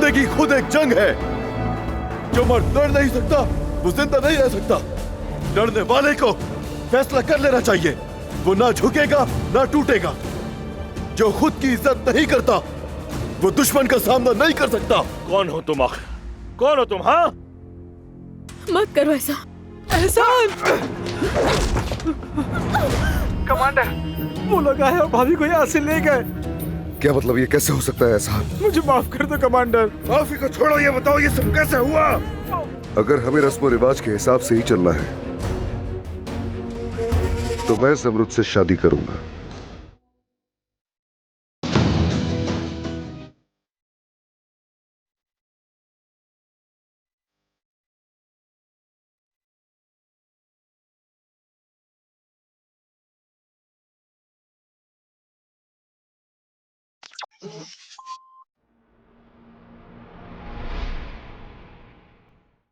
जिंदगी खुद एक जंग है। जो मर्द लड़ नहीं सकता वो जिंदा नहीं रह सकता। लड़ने वाले को फैसला कर लेना चाहिए। वो ना झुकेगा ना टूटेगा। जो खुद की इज्जत नहीं करता वो दुश्मन का सामना नहीं कर सकता। कौन हो तुम आखिर? कौन हो तुम? हाँ, मत करो ऐसा। एहसान! कमांडर, वो लोग आए और भाभी को यहाँ से ले गए। क्या मतलब? ये कैसे हो सकता है ऐसा? मुझे माफ कर दो कमांडर। माफी को छोड़ो, ये बताओ ये सब कैसे हुआ? अगर हमें रस्म रिवाज के हिसाब से ही चलना है तो मैं ज़मरुद से शादी करूंगा।